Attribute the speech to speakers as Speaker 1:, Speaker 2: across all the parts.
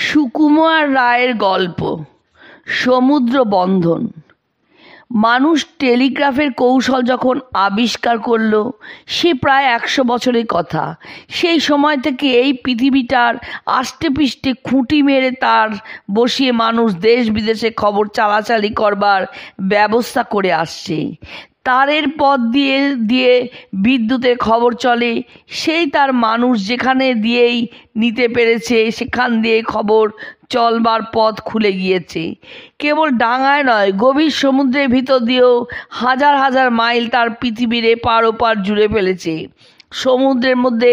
Speaker 1: সুকুমার রায়ের গল্প সমুদ্র বন্ধন। মানুষ টেলিগ্রাফের কৌশল যখন আবিষ্কার করল, সে প্রায় 100 বছরের কথা। সেই সময় থেকে এই পৃথিবীটার আষ্টেপৃষ্ঠে খুঁটি মেরে তার বসিয়ে মানুষ দেশ বিদেশে খবর চালাচালি করবার ব্যবস্থা করে আসছে। তারের পথ দিয়ে দিয়ে বিদ্যুতের খবর চলে, সেই তার মানুষ যেখানে দিয়েই নিতে পেরেছে সেখান দিয়ে খবর চলবার পথ খুলে গিয়েছে। কেবল ডাঙায় নয়, গভীর সমুদ্রের ভিতর দিয়েও হাজার হাজার মাইল তার পৃথিবীর এপার ওপার জুড়ে ফেলেছে। সমুদ্রের মধ্যে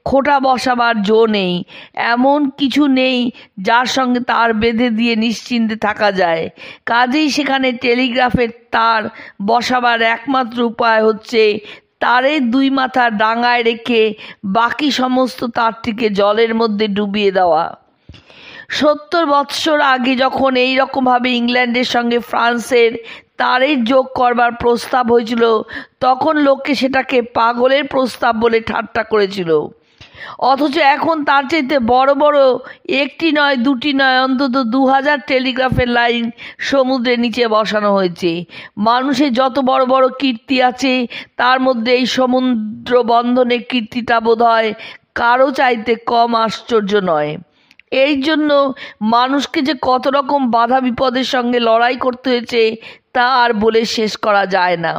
Speaker 1: খোঁটা বসাবার জো নেই, এমন কিছু নেই যার সঙ্গে তার বেঁধে দিয়ে নিশ্চিন্তে থাকা যায়। কাজেই সেখানে টেলিগ্রাফের তার বসাবার একমাত্র উপায় হচ্ছে তারের 2 মাথা ডাঙায় রেখে বাকি সমস্ত তারটিকে জলের মধ্যে ডুবিয়ে দেওয়া। 70 বৎসর আগে যখন এই রকমভাবে ইংল্যান্ডের সঙ্গে ফ্রান্সের তারের যোগ করবার প্রস্তাব হয়েছিল, তখন লোকে সেটাকে পাগলের প্রস্তাব বলে ঠাট্টা করেছিল। অথচ এখন তার চাইতে বড় বড় 1টি নয় 2টি নয়, অন্তত 2000 টেলিগ্রাফের লাইন সমুদ্রের নিচে বসানো হয়েছে। মানুষের যত বড় বড় কীর্তি আছে, তার মধ্যে এই সমুদ্র বন্ধনের কীর্তিটা বোধহয় কারো চাইতে কম আশ্চর্য নয়। এই জন্য মানুষকে যে কত রকম বাধা বিপদের সঙ্গে লড়াই করতে হয়েছে তা আর বলে শেষ করা যায় না।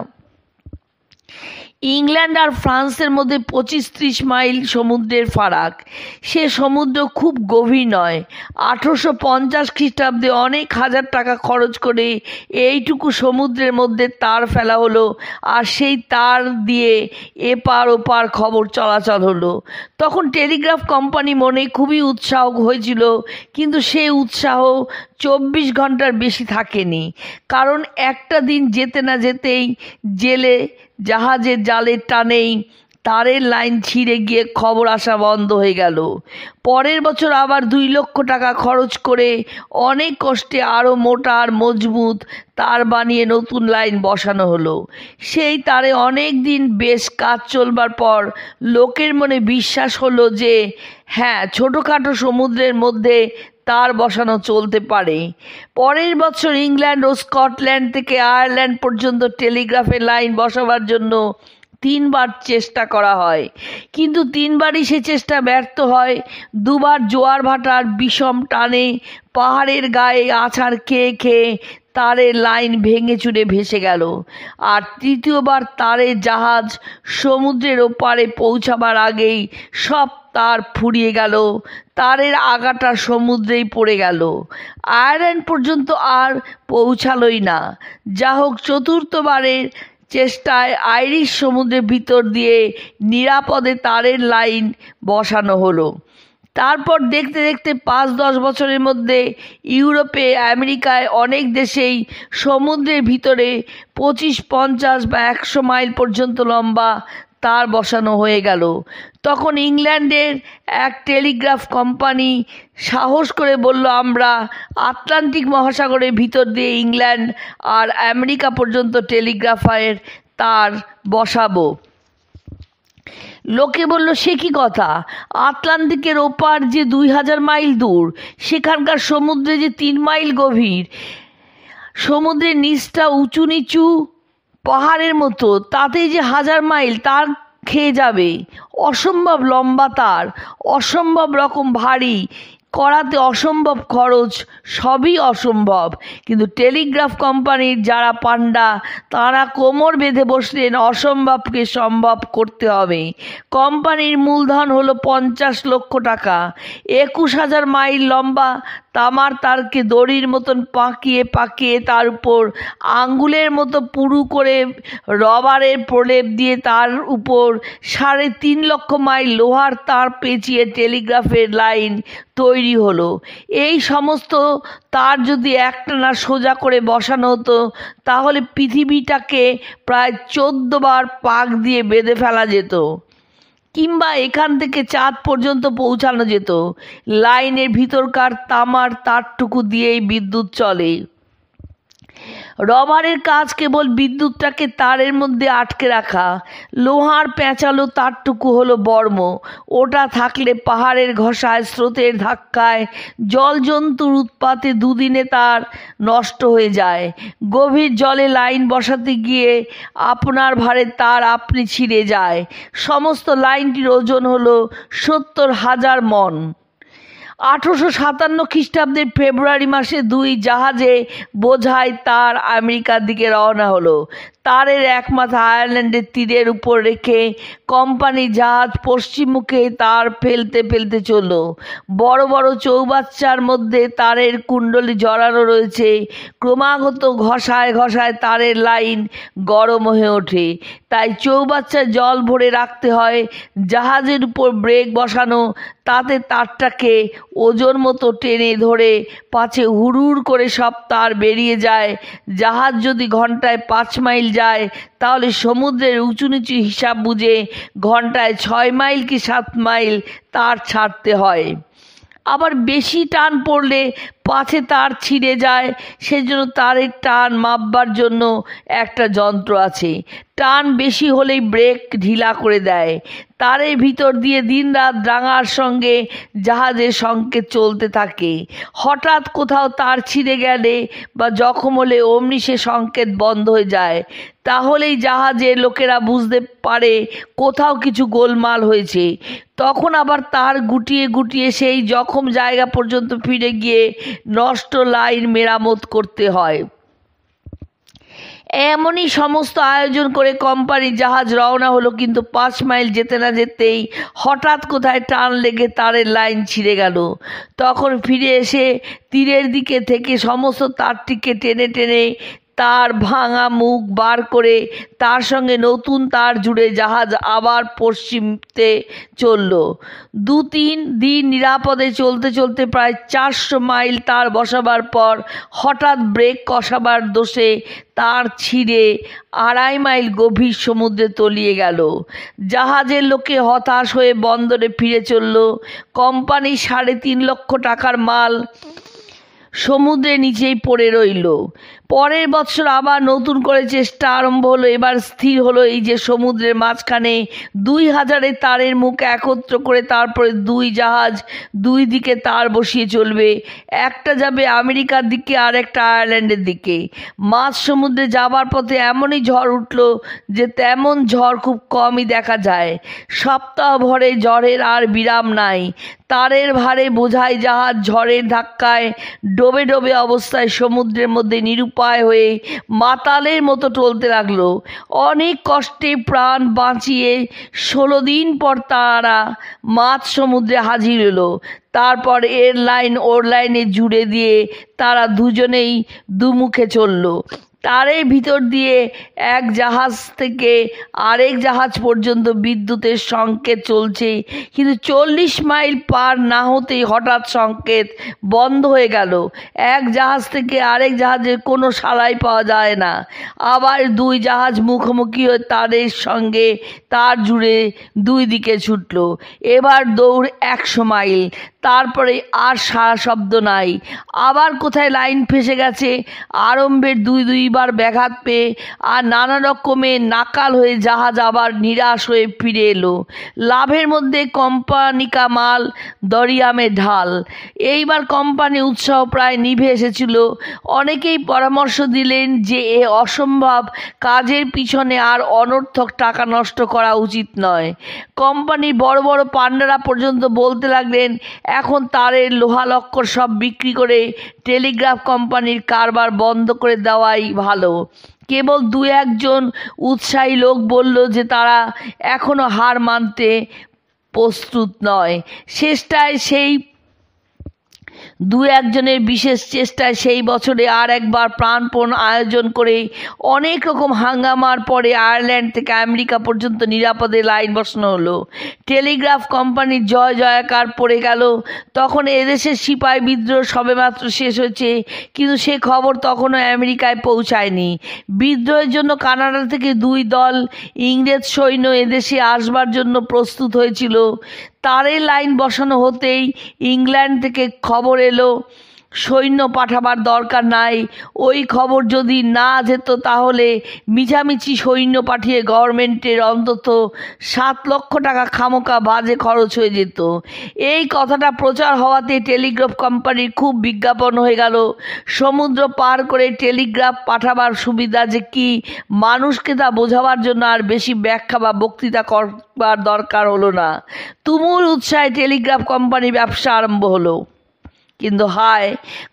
Speaker 1: ইংল্যান্ড আর ফ্রান্সের মধ্যে 25-30 মাইল সমুদ্রের ফারাক। সে সমুদ্র খুব গভীর নয়। 1850 খ্রিস্টাব্দে অনেক হাজার টাকা খরচ করে এইটুকু সমুদ্রের মধ্যে তার ফেলা হলো, আর সেই তার দিয়ে এপার ওপার খবর চলাচল হলো। তখন টেলিগ্রাফ কোম্পানি মনে খুবই উৎসাহ হয়েছিল, কিন্তু সেই উৎসাহ 24 ঘন্টার বেশি থাকেনি। কারণ একটা দিন যেতে না যেতেই জেলে জাহাজের জালের টানেই তারের লাইন ছিঁড়ে গিয়ে খবর আসা বন্ধ হয়ে গেল। পরের বছর আবার 2 লক্ষ টাকা খরচ করে অনেক কষ্টে আরও মোটা আর মজবুত তার বানিয়ে নতুন লাইন বসানো হলো। সেই তারে অনেক দিন বেশ কাজ চলবার পর লোকের মনে বিশ্বাস হলো যে হ্যাঁ, ছোটোখাটো সমুদ্রের মধ্যে তার বসানো চলতে পারে। পরের বছর ইংল্যান্ড ও স্কটল্যান্ড থেকে আয়ারল্যান্ড পর্যন্ত টেলিগ্রাফের লাইন বসাবার জন্য 3 বার চেষ্টা করা হয়, কিন্তু 3 বারই সে চেষ্টা ব্যর্থ হয়। 2 বার জোয়ার ভাটার বিষম টানে পাহাড়ের গায়ে আছাড় খেয়ে খেয়ে তারের লাইন ভেঙে চুরে ভেসে গেল। আর 3য়বার তারের জাহাজ সমুদ্রের ওপারে পৌঁছাবার আগেই সব তার ফুরিয়ে গেল, তারের আগাটা সমুদ্রেই পড়ে গেল, আয়ারল্যান্ড পর্যন্ত আর পৌঁছালোই না। যা হোক, 4র্থবারের চেষ্টায় আইরিশ সমুদ্রের ভিতর দিয়ে নিরাপদে তারের লাইন বসানো হলো। তারপর দেখতে দেখতে 5-10 বছরের মধ্যে ইউরোপে, আমেরিকায় অনেক দেশেই সমুদ্রের ভিতরে 25-50 বা 100 মাইল পর্যন্ত লম্বা তার বসানো হয়ে গেল। তখন ইংল্যান্ডের এক টেলিগ্রাফ কোম্পানি সাহস করে বলল, আমরা আটলান্টিক মহাসাগরের ভিতর দিয়ে ইংল্যান্ড আর আমেরিকা পর্যন্ত টেলিগ্রাফের তার বসাবো। লোকে বলল, সে কি কথা? আটলান্টিকের ওপার যে 2000 মাইল দূর, সেখানকার সমুদ্রে যে 3 মাইল গভীর, সমুদ্রের নিচটা উঁচু নিচু পাহাড়ের মতো, তাতেই যে 1000 মাইল তার খেয়ে যাবে। অসম্ভব লম্বা তার, অসম্ভব রকম ভারী, করাতে অসম্ভব খরচ, সবই অসম্ভব। কিন্তু টেলিগ্রাফ কোম্পানির যারা পান্ডা, তারা কোমর বেঁধে বসলেন অসম্ভবকে সম্ভব করতে হবে। কোম্পানির মূলধন হলো 50 লক্ষ টাকা। 21,000 মাইল লম্বা তামার তারকে দড়ির মতন পাকিয়ে পাকিয়ে তার উপর আঙ্গুলের মতো পুরু করে রবারের প্রলেপ দিয়ে তার উপর 3.5 লক্ষ মাইল লোহার তার পেঁচিয়ে টেলিগ্রাফের লাইন তৈরি হলো। এই সমস্ত তার যদি একটানা সোজা করে বসানো হতো, তাহলে পৃথিবীটাকে প্রায় 14 বার পাক দিয়ে বেঁধে ফেলা যেত, কিংবা এখান থেকে চাঁদ পর্যন্ত পৌঁছানো যেত। লাইনের ভিতরকার তামার তারটুকু দিয়েই বিদ্যুৎ চলে। রবারের কাজ কেবল বিদ্যুৎটাকে তারের মধ্যে আটকে রাখা, লোহার প্যাঁচালো তারটুকু হলো বর্ম। ওটা থাকলে পাহাড়ের ঘষায়, স্রোতের ধাক্কায়, জলজন্তুর উৎপাতে দুদিনে তার নষ্ট হয়ে যায়। গভীর জলে লাইন বসাতে গিয়ে আপনার ভারে তার আপনি ছিঁড়ে যায়। সমস্ত লাইনটির ওজন হলো 70,000 মণ। 1857 খ্রিস্টাব্দের ফেব্রুয়ারি মাসে 2 জাহাজে বোঝাই তার আমেরিকার দিকে রওনা হলো। তারের এক মাথা আয়ারল্যান্ডের তীরের উপর রেখে কোম্পানি জাহাজ পশ্চিমমুখে তার ফেলতে ফেলতে চলল। বড় বড় চৌবাচ্চার মধ্যে তারের কুণ্ডলী জড়ানো রয়েছে। ক্রমাগত ঘষায় ঘষায় তারের লাইন গরম হয়ে ওঠে, তাই চৌবাচ্চায় জল ভরে রাখতে হয়। জাহাজের উপর ব্রেক বসানো, তাতে তারটাকে ওজন মতো টেনে ধরে পাছে হুড়ুড় করে সব তার বেরিয়ে যায়। জাহাজ যদি ঘন্টায় 5 মাইল যায়, তাহলে সমুদ্রের উঁচু নিচু হিসাব বুঝে ঘন্টায় 6 মাইল কি 7 মাইল তার ছাড়তে হয়। আবার বেশি টান পড়লে পাছে তার ছিঁড়ে যায়, সেজন্য তারের টান মাপবার জন্য একটা যন্ত্র আছে। টান বেশি হলেই ব্রেক ঢিলা করে দেয়। তারের ভিতর দিয়ে দিনরাত ডাঙার সঙ্গে জাহাজের সংকেত চলতে থাকে। হঠাৎ কোথাও তার ছিঁড়ে গেলে বা জখম হলে অমনি সে সংকেত বন্ধ হয়ে যায়। তাহলেই জাহাজের লোকেরা বুঝতে পারে কোথাও কিছু গোলমাল হয়েছে। তখন আবার তার গুটিয়ে গুটিয়ে সেই জখম জায়গা পর্যন্ত ফিরে গিয়ে নষ্ট লাইন মেরামত করতে হয়। এমনই সমস্ত আয়োজন করে কোম্পানির জাহাজ রওনা হলো, কিন্তু 5 মাইল যেতে না যেতেই হঠাৎ কোথায় টান লেগে তারের লাইন ছিঁড়ে গেল। তখন ফিরে এসে তীরের দিকে থেকে সমস্ত তারটিকে টেনে টেনে তার ভাঙা মুখ বার করে তার সঙ্গে নতুন তার জুড়ে জাহাজ আবার পশ্চিমতে চলল। 2-3 দিন নিরাপদে চলতে চলতে প্রায় 400 মাইল তার বসাবার পর হঠাৎ ব্রেক কষাবার দোষে তার ছিঁড়ে 2.5 মাইল গভীর সমুদ্রে তলিয়ে গেল। জাহাজের লোকে হতাশ হয়ে বন্দরে ফিরে চলল। কোম্পানি 3.5 লক্ষ টাকার মাল সমুদ্রের নিচেই পড়ে রইল। পরের বছর আবার নতুন করে চেষ্টা আরম্ভ হলো। এবার স্থির হলো এই যে সমুদ্রের মাঝখানে 2000 তারের মুখ একত্র করে তারপরে 2 জাহাজ 2 দিকে তার বসিয়ে চলবে। একটা যাবে আমেরিকার দিকে আর একটা আয়ারল্যান্ডের দিকে। মাঝ সমুদ্রে যাবার পথে এমনই ঝড় উঠল যে তেমন ঝড় খুব কমই দেখা যায়। সপ্তাহ ভরে ঝড়ের আর বিরাম নাই। তারের ভারে বোঝাই জাহাজ ঝড়ের ধাক্কায় ডোবে ডোবে অবস্থায় সমুদ্রের মধ্যে নিরুপায় হয়ে মাতালের মতো টলতে লাগলো। অনেক কষ্টে প্রাণ বাঁচিয়ে 16 দিন পর তারা মাঝ সমুদ্রে হাজির হলো। তারপর এর লাইন ওর লাইনে জুড়ে দিয়ে তারা দুজনেই দুমুখে চলল। তারের ভিতর দিয়ে এক জাহাজ থেকে আরেক জাহাজ পর্যন্ত বিদ্যুতের সংকেত চলছে, কিন্তু 40 মাইল পার না হতেই হঠাৎ সংকেত বন্ধ হয়ে গেল। এক জাহাজ থেকে আরেক জাহাজের কোনো সাড়াই পাওয়া যায় না। আবার 2 জাহাজ মুখোমুখি হয়ে তারের সঙ্গে তার জুড়ে 2 দিকে ছুটল। এবার দৌড় 100 মাইল। তারপরে আর সারা শব্দ নাই। আবার কোথায় লাইন ফেসে গেছে। আরম্ভের 2 বার ব্যাঘাত পেয়ে আর নানা রকমের নাকাল হয়ে জাহাজ আবার নিরাশ হয়ে ফিরে এলো। লাভের মধ্যে কোম্পানিকা মাল দরিয়ামে ঢাল। এইবার কোম্পানি উৎসাহ প্রায় নিভে এসেছিল। অনেকেই পরামর্শ দিলেন যে এ অসম্ভব কাজের পিছনে আর অনর্থক টাকা নষ্ট করা উচিত নয়। কোম্পানির বড় বড় পান্ডারা পর্যন্ত বলতে লাগলেন এখন তারের লোহা লক্কর সব বিক্রি করে টেলিগ্রাফ কোম্পানির কারবার বন্ধ করে দেওয়াই ভালো। কেবল 2-1 জন উৎসাহী লোক বলল যে তারা এখনো হার মানতে প্রস্তুত নয়। শেষটায় সেই 2-1 জনের বিশেষ চেষ্টায় সেই বছরে আর একবার প্রাণপণ আয়োজন করে অনেক রকম হাঙ্গামার পরে আয়ারল্যান্ড থেকে আমেরিকা পর্যন্ত নিরাপদে লাইন বসানো হলো। টেলিগ্রাফ কোম্পানির জয় জয়কার পড়ে গেল। তখন এদেশের সিপাহী বিদ্রোহ সবেমাত্র শেষ হয়েছে, কিন্তু সে খবর তখনও আমেরিকায় পৌঁছায়নি। বিদ্রোহের জন্য কানাডা থেকে 2 দল ইংরেজ সৈন্য এদেশে আসবার জন্য প্রস্তুত হয়েছিল। তারের লাইন বসানো হতেই ইংল্যান্ড থেকে খবর এলো সৈন্য পাঠাবার দরকার নাই। ওই খবর যদি না যেত তাহলে মিছামিছি সৈন্য পাঠিয়ে গভর্নমেন্টের অন্তত 7 লক্ষ টাকা খামোকা বাজে খরচ হয়ে যেত। এই কথাটা প্রচার হওয়াতে টেলিগ্রাফ কোম্পানির খুব বিজ্ঞাপন হয়ে গেল। সমুদ্র পার করে টেলিগ্রাফ পাঠাবার সুবিধা যে কি মানুষকে তা বোঝাবার জন্য আর বেশি ব্যাখ্যা বা বক্তৃতা করবার দরকার হলো না। তুমুল উৎসাহে টেলিগ্রাফ কোম্পানি ব্যবসা আরম্ভ হলো। কিন্তু হায়,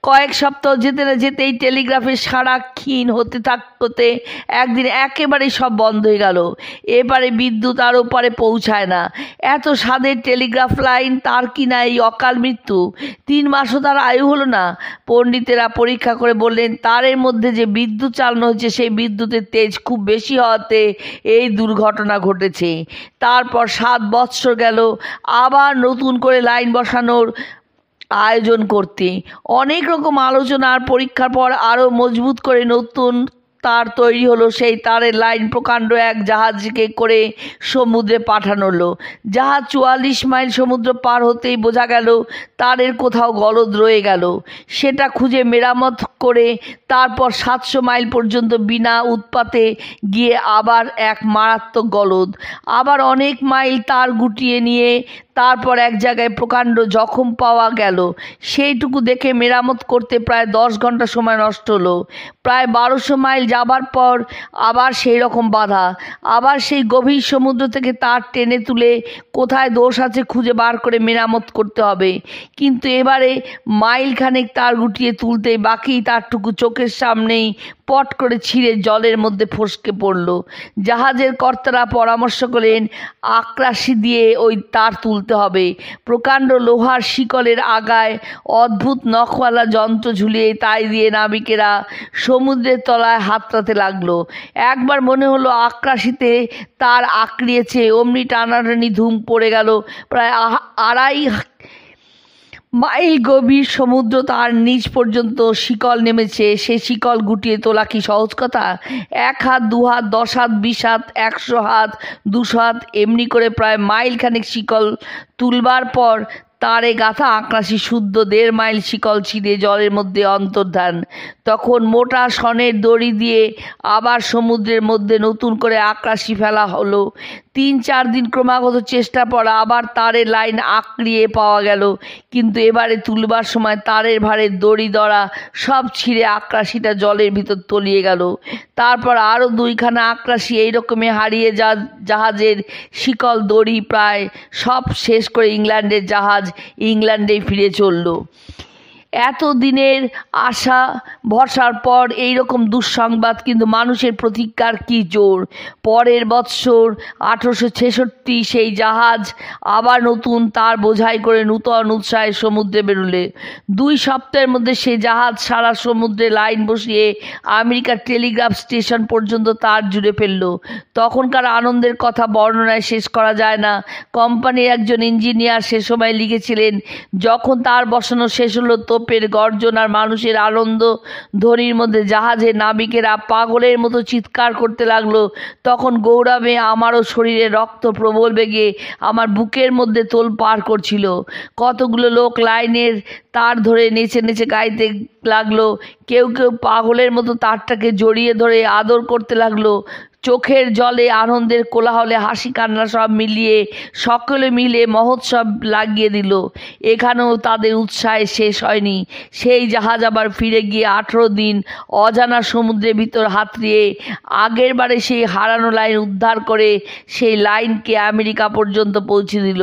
Speaker 1: কয়েক সপ্তাহ যেতে না যেতেই টেলিগ্রাফের সারা ক্ষীণ হতে থাকতে একদিন একেবারেই সব বন্ধ হয়ে গেল। এপারে বিদ্যুৎ আর ওপারে পৌঁছায় না। এত স্বাদের টেলিগ্রাফ লাইন, তার কি না এই অকাল মৃত্যু? 3 মাসও তার আয়ু হলো না। পণ্ডিতেরা পরীক্ষা করে বললেন তারের মধ্যে যে বিদ্যুৎ চালানো হয়েছে সেই বিদ্যুতের তেজ খুব বেশি হওয়াতে এই দুর্ঘটনা ঘটেছে। তারপর 7 বৎসর গেল আবার নতুন করে লাইন বসানোর আয়োজন করতে। অনেক রকম আলোচনা আর পরীক্ষার পর আরও মজবুত করে নতুন তার তৈরি হলো। সেই তারের লাইন প্রকাণ্ড এক জাহাজকে করে সমুদ্রে পাঠানো হলো। জাহাজ 44 মাইল সমুদ্র পার হতেই বোঝা গেল তারের কোথাও গলদ রয়ে গেল। সেটা খুঁজে মেরামত করে তারপর 700 মাইল পর্যন্ত বিনা উৎপাতে গিয়ে আবার এক মারাত্মক গলদ। আবার অনেক মাইল তার গুটিয়ে নিয়ে তারপর এক জায়গায় প্রকাণ্ড জখম পাওয়া গেল। সেইটুকু দেখে মেরামত করতে প্রায় 10 ঘন্টা সময় নষ্ট হলো। প্রায় 1200 মাইল যাবার পর আবার সেই রকম বাধা। আবার সেই গভীর সমুদ্র থেকে তার টেনে তুলে কোথায় দোষ আছে খুঁজে বার করে মেরামত করতে হবে। কিন্তু এবারে মাইলখানেক তার গুটিয়ে তুলতেই বাকি তারটুকু চোখের সামনেই পট করে ছিঁড়ে জলের মধ্যে ফসকে পড়ল। জাহাজের কর্তারা পরামর্শ করলেন আকরাশি দিয়ে ওই তার তুলতে হবে। প্রকাণ্ড লোহার শিকলের আগায় অদ্ভুত নখওয়ালা যন্ত্র ঝুলিয়ে তাই দিয়ে নাবিকেরা সমুদ্রের তলায় হাতড়াতে লাগলো। একবার মনে হলো আকরাশিতে তার আঁকড়িয়েছে, অমনি টানাটানি ধুম পড়ে গেল। প্রায় 2.5 মাইল গভীর সমুদ্র তার নিচ পর্যন্ত শিকল নেমেছে। সে শিকল গুটিয়ে তোলা কি সহজ কথা? 1 হাত, 2 হাত, 10 হাত, 20 হাত, 100 হাত, 200 হাত, এমনি করে প্রায় মাইলখানেক শিকল তুলবার পর তারে গাঁথা আকরাশি শুদ্ধ 1.5 মাইল শিকল ছিঁড়ে জলের মধ্যে অন্তর্ধান। তখন মোটা শনের দড়ি দিয়ে আবার সমুদ্রের মধ্যে নতুন করে আকরাশি ফেলা হলো। 3-4 দিন ক্রমাগত চেষ্টার পর আবার তারের লাইন আঁকড়িয়ে পাওয়া গেল। কিন্তু এবারে তুলবার সময় তারের ভারে দড়ি দড়া সব ছিঁড়ে আকরাশিটা জলের ভিতর তলিয়ে গেল। তারপর আরও 2খানা আকরাশি এইরকমই হারিয়ে জাহাজের শিকল দড়ি প্রায় সব শেষ করে ইংল্যান্ডের জাহাজ ইংল্যান্ডে ফিরে চলল। এত দিনের আশা ভরসার পর এই রকম দুঃসংবাদ, কিন্তু মানুষের প্রতিজ্ঞার কি জোর! পরের বৎসর 1866 সেই জাহাজ আবার নতুন তার বোঝাই করে নূতন উৎসাহে সমুদ্রে বেরোলে। 2 সপ্তাহের মধ্যে সেই জাহাজ সারা সমুদ্রে লাইন বসিয়ে আমেরিকার টেলিগ্রাফ স্টেশন পর্যন্ত তার জুড়ে ফেলল। তখনকার আনন্দের কথা বর্ণনায় শেষ করা যায় না। কোম্পানির একজন ইঞ্জিনিয়ার সে সময় লিখেছিলেন, যখন তার বসানো শেষ হলো তোপের গর্জন আর মানুষের আনন্দ ধ্বনির মধ্যে জাহাজের নাবিকেরা পাগলের মতো চিৎকার করতে লাগলো, তখন গৌরবে আমারও শরীরে রক্ত প্রবল বেগে আমার বুকের মধ্যে তোলপাড় করছিল। কতগুলো লোক লাইনের তার ধরে নেচে নেচে গাইতে লাগলো। কেউ কেউ পাগলের মতো তারটাকে জড়িয়ে ধরে আদর করতে লাগলো। চোখের জলে আনন্দের কোলাহলে হাসি কান্না সব মিলিয়ে সকলে মিলে মহোৎসব লাগিয়ে দিল। এখানেও তাদের উৎসাহে শেষ হয়নি। সেই জাহাজ আবার ফিরে গিয়ে 18 দিন অজানা সমুদ্রের ভিতর হাতড়িয়ে আগের বারে সেই হারানো লাইন উদ্ধার করে সেই লাইনকে আমেরিকা পর্যন্ত পৌঁছে দিল।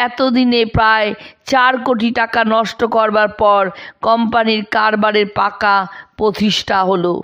Speaker 1: এতদিনে প্রায় 4 কোটি টাকা নষ্ট করবার পর কোম্পানির কারবারের পাকা প্রতিষ্ঠা হলো।